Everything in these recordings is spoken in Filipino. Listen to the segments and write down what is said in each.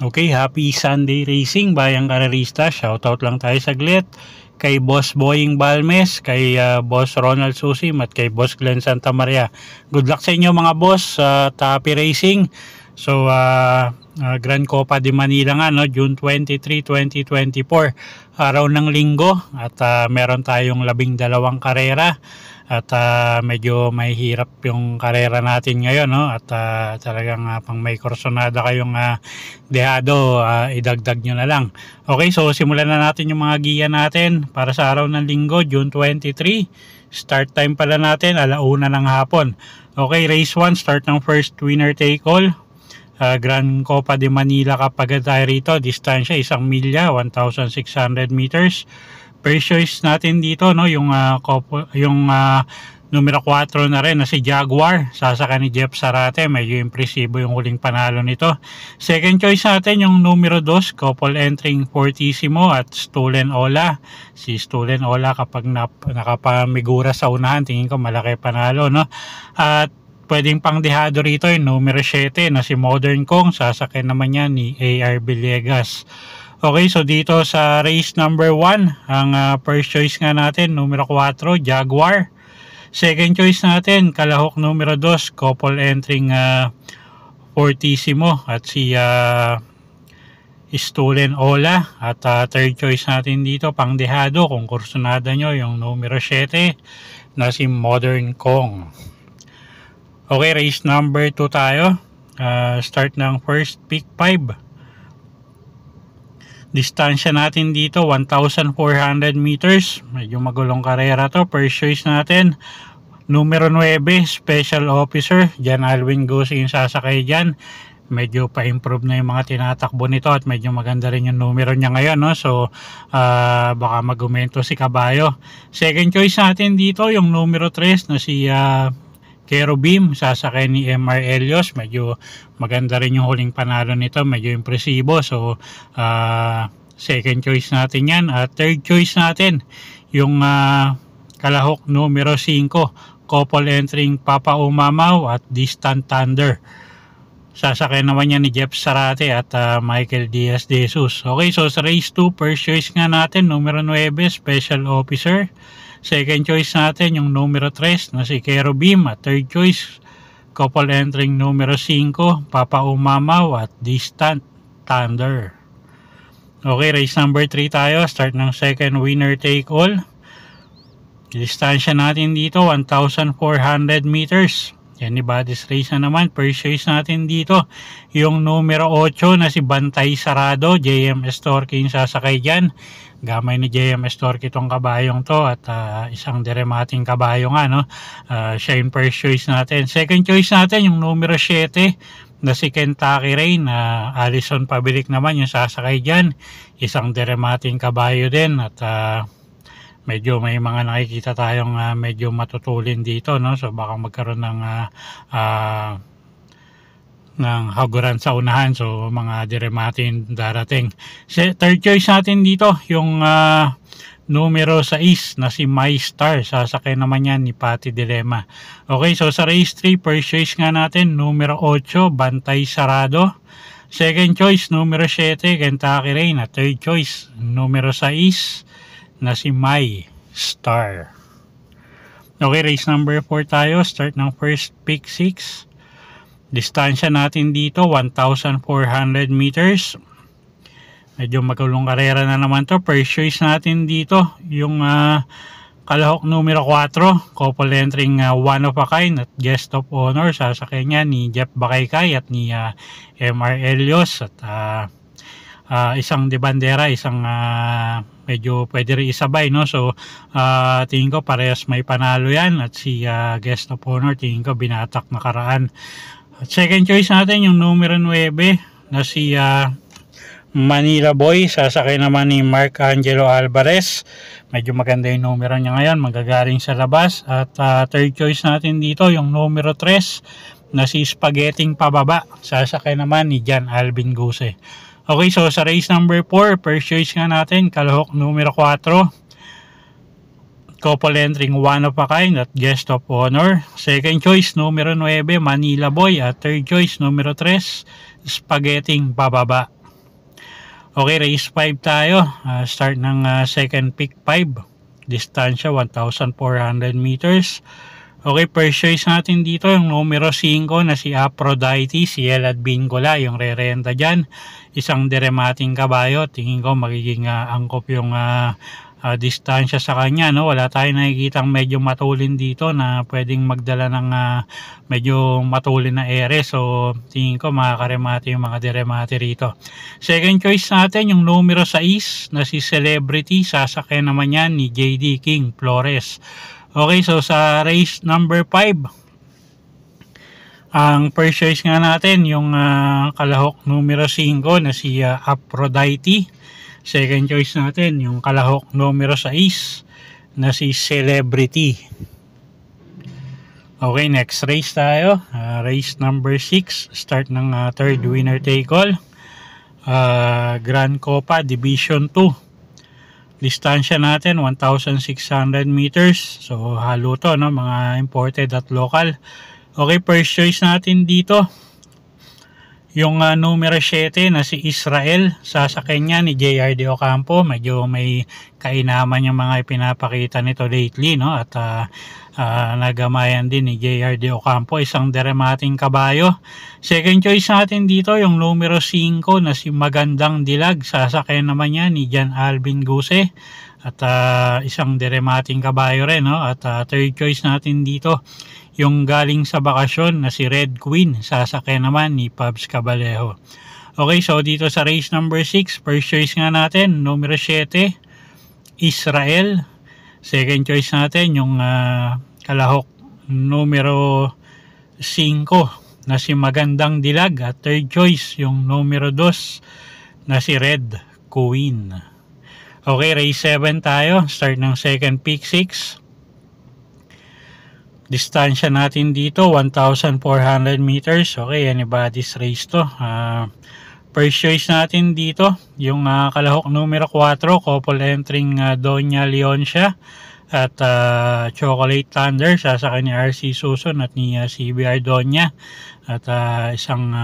Okay, happy Sunday racing bayang karerista. Shoutout lang tayo saglit kay Boss Boying Balmes, kay Boss Ronald Susim at kay Boss Glenn Santa Maria. Good luck sa inyo mga boss sa happy racing. So Grand Copa de Manila nga, no, June 23, 2024, araw ng linggo, at meron tayong 12 karera. At medyo may hirap yung karera natin ngayon, no? At talagang pang may korsonada kayong dehado, idagdag nyo na lang. Okay, so simulan na natin yung mga giya natin para sa araw ng linggo, June 23. Start time pala natin 1:00 ng hapon. Okay, race 1, start ng first winner take all. Grand Copa de Manila kapag tayo rito, distansya 1 milya, 1,600 meters. First choice natin dito, no, yung numero 4 na rin na si Jaguar, sasaka ni Jeff Sarate. Medyo impresibo yung huling panalo nito. Second choice natin yung numero 2, couple entering Fortissimo at Stolen Ola. Si Stolen Ola kapag nakapamigura sa unahan, tingin ko malaki panalo, no. At pwedeng pangdehado rito yung numero 7 na si Modern Kong, sasakay naman yan ni AR Villegas. Okay, so dito sa race number 1, ang first choice nga natin, numero 4, Jaguar. Second choice natin, kalahok numero 2, couple entering Fortissimo at si Stolen Ola. At third choice natin dito, pangdehado, kung kursunada nyo, yung numero 7 na si Modern Kong. Okay, race number 2 tayo. Start ng first pick 5. Distansya natin dito 1,400 meters. Medyo magulong karera to. First choice natin, numero 9, Special Officer. Jan Alwin Gusing yung sasakay dyan. Medyo pa-improve na yung mga tinatakbo nito at medyo maganda rin yung numero niya ngayon, no? So baka magumento si Kabayo. Second choice natin dito yung numero 3 na si Kerubim, sasakay ni MR Elios. Medyo maganda rin yung huling panalo nito, medyo impresibo. So second choice natin yan. At third choice natin yung kalahok numero 5, couple entering Papa Umamaw at Distant Thunder. Sasakay naman yan ni Jeff Sarate at Michael Diaz de Jesus. Okay, so sa race 2, first choice nga natin, numero 9, Special Officer. Second choice natin yung numero 3 na si Kerubim. At third choice, couple entering numero 5, Papa Umamaw at Distant Thunder. Okay, race number 3 tayo. Start ng second winner take all. Distansya natin dito 1,400 meters. Anybody's race na naman. First choice natin dito yung numero 8 na si Bantay Sarado. JM Estorque yung sasakay dyan. Gamay ni JM Estorque itong kabayong to at isang diremating kabayo nga, no. Siya yung first choice natin. Second choice natin yung numero 7 na si Kentucky Rain. Alison Pabilik naman yung sasakay dyan. Isang diremating kabayo din at medyo may mga nakikita tayong medyo matutulin dito, no. So baka magkaroon ng haguran sa unahan, so mga dirematin darating. Third choice natin dito yung numero 6 na si My Star, sasakay naman yan ni Patty Dilema. Okay, so sa race 3, first choice nga natin numero 8, Bantay Sarado. Second choice numero 7, Kentucky Rain. At third choice numero 6 na si My Star. Okay, race number 4 tayo. Start ng first pick 6. Distansya natin dito 1,400 meters. Medyo magulong karera na naman to. First choice natin dito yung kalahok numero 4, couple entering One of a Kind at Guest of Honor. Sasakay niya ni Jeff Bakaykay at ni MR Elios. At isang de bandera, isang medyo pwede rin isabay, no. So tingin ko parehas may panalo yan. At si Guest of Honor tingin ko binatak na karaan. At second choice natin yung numero 9 na si Manila Boy. Sasakay naman ni Mark Angelo Alvarez. Medyo maganda yung numero niya ngayon, magagaling sa labas. At third choice natin dito yung numero 3 na si Spaghetti pababa. Sasakay naman ni John Alvin Guse. Okay, so sa race number 4, first choice nga natin, kalahok numero 4. Couple entering one of a kind at guest of honor. Second choice, numero 9, Manila Boy. At third choice, numero 3, Spaghetti pababa. Okay, race 5 tayo. Start ng second pick 5. Distansya 1,400 meters. Okay, first choice natin dito yung numero 5 na si Aphrodite, si Elad Bingola, yung re-renta dyan. Isang deremating kabayo. Tingin ko magiging angkop yung distansya sa kanya, no? Wala tayong nakikitang medyo matulin dito na pwedeng magdala ng medyo matulin na ere. So tingin ko makakaremate yung mga deremate rito. Second choice natin yung numero 6 na si Celebrity. Sasakyan naman yan ni JD King Flores. Okay, so sa race number 5, ang first choice nga natin yung kalahok numero 5 na si Aphrodite. Second choice natin yung kalahok numero 6 na si Celebrity. Okay, next race tayo. Race number 6, start ng third winner take all. Grand Copa Division 2. Distansya natin 1,600 meters. So halo to, no? Mga imported at local. Okay, first choice natin dito yung numero 7 na si Israel. Sasakyan niya ni JRD Ocampo. Medyo may kainaman yung mga ipinapakita nito lately, no? At nagamayan din ni JRD Ocampo, isang deremating kabayo. Second choice natin dito yung numero 5 na si Magandang Dilag. Sasakyan naman niya ni John Alvin Guse. At isang deremating kabayo rin, no? At third choice natin dito yung galing sa bakasyon na si Red Queen. Sasakyan naman ni Pabs Cabalejo. Okay, so dito sa race number 6, first choice nga natin numero 7, Israel. Second choice natin yung kalahok numero 5 na si Magandang Dilag. At third choice yung numero 2 na si Red Queen. Okay, race 7 tayo. Start ng second pick 6. Distansya natin dito 1,400 meters. Okay, anybody's race to. First choice natin dito yung kalahok numero 4, couple entering Doña Leoncia at Chocolate Thunder. Sasakay ni RC Suson at ni CBR Doña. At isang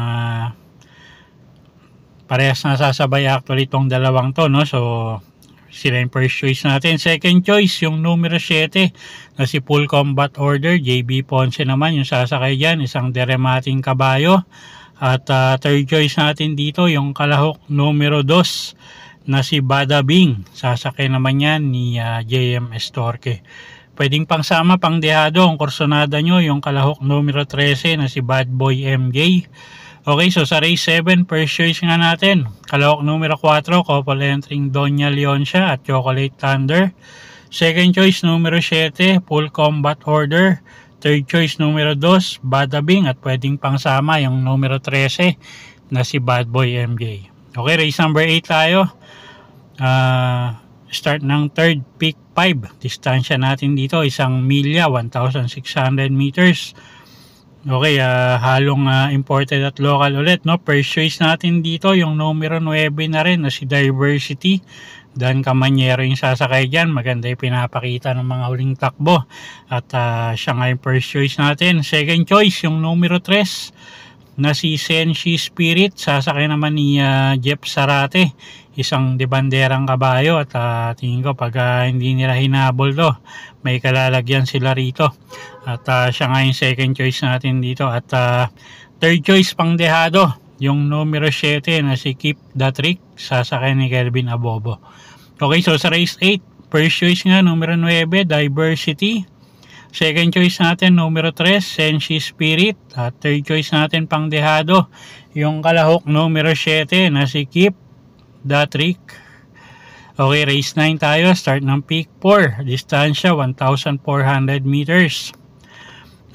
parehas na sasabay actually itong dalawang to, no? So sila yung first choice natin. Second choice yung numero 7 na si Full Combat Order. JB Ponce naman yung sasakay dyan, isang deremating kabayo. At third choice natin dito yung kalahok numero 2 na si Bada Bing. Sasakay naman yan ni JM Estorque. Pwedeng pangsama, pangdehado ang kursonada nyo yung kalahok numero 13 na si Bad Boy MJ. Okay, so sa race 7, first choice nga natin, kalahok numero 4, couple entering Doña Leoncia at Chocolate Thunder. Second choice numero 7, Full Combat Order. Third choice numero 2, Bada Bing, at pwedeng pangsama yung numero 13 na si Bad Boy MJ. Okay, race number 8 tayo. Start ng third pick 5. Distansya natin dito 1 milya, 1,600 meters. Okay, halong imported at local ulit, no? First choice natin dito yung numero 9 na rin na si Diversity. Dan Camanyero yung sasakay dyan. Maganda yung pinapakita ng mga huling takbo. At siya nga yung first choice natin. Second choice yung numero 3 na si Senshi Spirit. Sasakay naman ni Jeff Sarate, isang debanderang kabayo. At tingin ko pag hindi nila hinabol to, may kalalagyan sila rito. At siya nga yung second choice natin dito. At third choice pang dehado yung numero 7 na si Keep the Trick. Sasakay ni Kelvin Abobo. Okay, so sa race 8, first choice nga numero 9, Diversity. Second choice natin numero 3, Senshi Spirit. At third choice natin pang dehado yung kalahok numero 7 na si Keep the Trick. Okay, race 9 tayo. Start ng pick 4. Distansya 1,400 meters.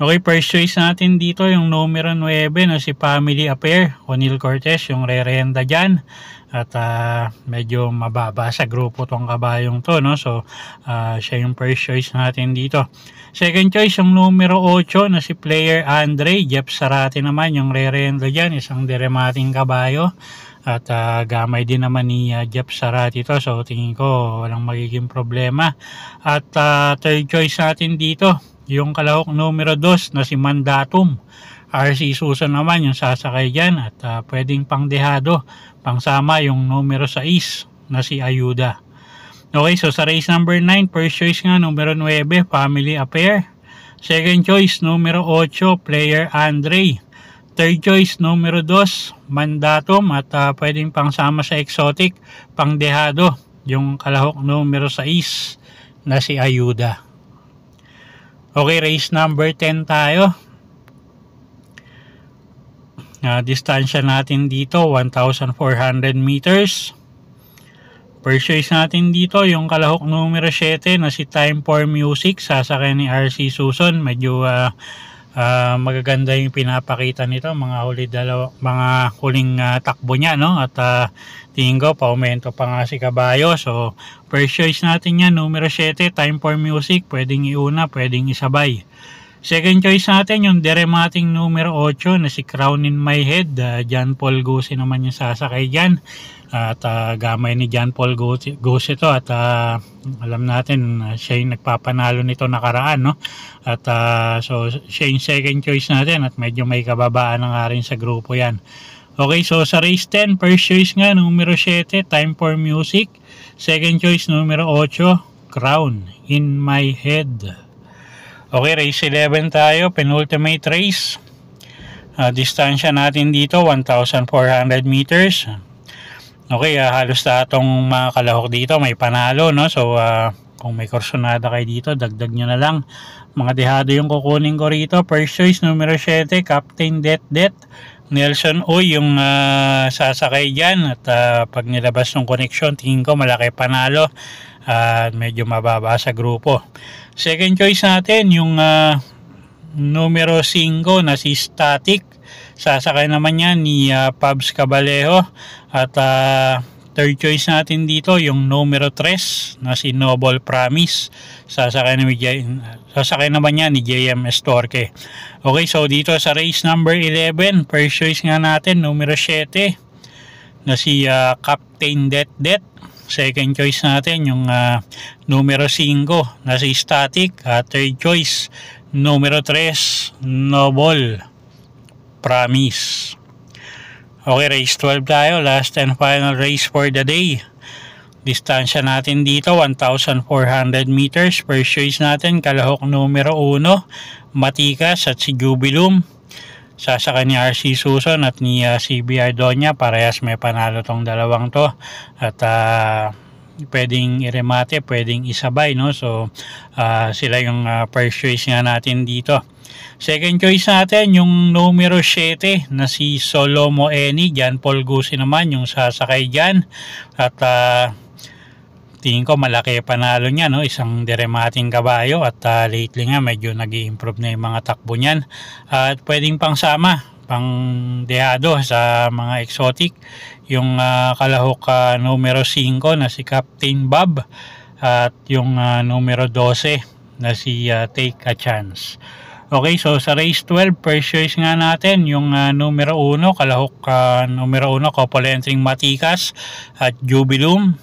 Okay, first choice natin dito yung numero 9 na si Family Affair. O'Neal Cortez yung re-renta dyan. At medyo mababa sa grupo tong kabayong to, no? So siya yung first choice natin dito. Second choice yung numero 8 na si Player Andre. Jeff Sarati naman yung re-renta dyan. Isang diremating kabayo. At gamay din naman ni Jeff Sarati to. So tingin ko walang magiging problema. At third choice natin dito yung kalahok numero 2 na si Mandatum. RC Susan naman yung sasakay dyan. At pwedeng pangdehado. Pangsama yung numero 6 na si Ayuda. Okay, so sa race number 9, first choice nga numero 9, Family Affair. Second choice numero 8, Player Andre. Third choice numero 2, Mandatum. At pwedeng pangsama sa exotic, pangdehado yung kalahok numero 6 na si Ayuda. Okay, race number 10 tayo. Distansya natin dito 1,400 meters. First choice natin dito yung kalahok numero 7 na si Time for Music, sasakay ni RC Susan. Medyo magaganda yung pinapakita nito, mga huling takbo niya, no? At tingin ko paumento pa nga si kabayo. So first choice natin yan numero 7, Time for Music. Pwedeng iuna, pwedeng isabay. Second choice natin yung diremating numero 8 na si Crown in My Head. John Paul Guse naman yung sasakay dyan. At gamay ni John Paul Guse to. At alam natin siya yung nagpapanalo nito nakaraan, no? At so siya yung second choice natin. At medyo may kababaan na nga rin sa grupo yan. Okay, so sa race 10, first choice nga numero 7, Time for Music. Second choice numero 8, Crown in My Head. Okay, race 11 tayo, penultimate race. Distansya natin dito 1,400 meters. Okay, halos tatong mga kalahok dito may panalo, no? So kung may kursonada kayo dito, dagdag nyo na lang. Mga dehado yung kukunin ko rito. First choice numero 7, Captain Det. Nelson Uy yung sasakay dyan. At pag nilabas ng connection, tingin ko malaki panalo. Medyo mababa sa grupo. Second choice natin yung numero 5 na si Static. Sasakay naman yan ni Pabs Cabalejo. At third choice natin dito yung numero 3 na si Noble Promise. Sasakay naman yan ni JM Estorque. Okay, so dito sa race number 11, first choice nga natin numero 7 na si Captain Det. Second choice natin yung numero 5 na si Static. Third choice numero 3, Noble Promise. Okay, race 12 tayo. Last and final race for the day. Distansya natin dito 1,400 meters. First choice natin kalahok numero 1, Matikas at si Jubilum. Sasakay ni RC Susan at ni CBR Donya. Parehas may panalo tong dalawang to. At pwedeng iremate, pwedeng isabay, no? So sila yung first choice nga natin dito. Second choice natin yung numero 7 na si Solomo Eni. John Paul Guse naman yung sasakay dyan. At tingin ko malaki panalo niya, no? Isang diremating kabayo. At lately nga medyo nag-i-improve na yung mga takbo niyan. At pwedeng pangsama, pang dehado sa mga exotic yung kalahok numero 5 na si Captain Bob. At yung numero 12 na si Take a Chance. Okay, so sa race 12, first choice nga natin yung numero 1, kalahok numero 1, couple entering Matikas at Jubilum.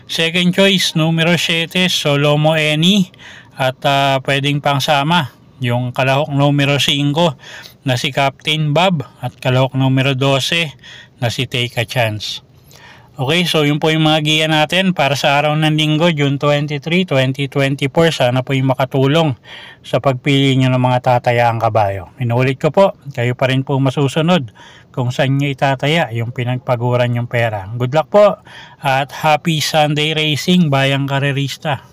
Second choice numero 7, Solomo Eni. At pwedeng pangsama yung kalahok numero 5 na si Captain Bob at kalahok numero 12 na si Take a Chance. Okay, so yun po yung mga giya natin para sa araw ng linggo, June 23, 2024. Sana po yung makatulong sa pagpili nyo ng mga tatayaang kabayo. Inuulit ko po, kayo pa rin po masusunod kung saan nyo itataya yung pinagpaguran yung pera. Good luck po at happy Sunday racing, bayang karerista.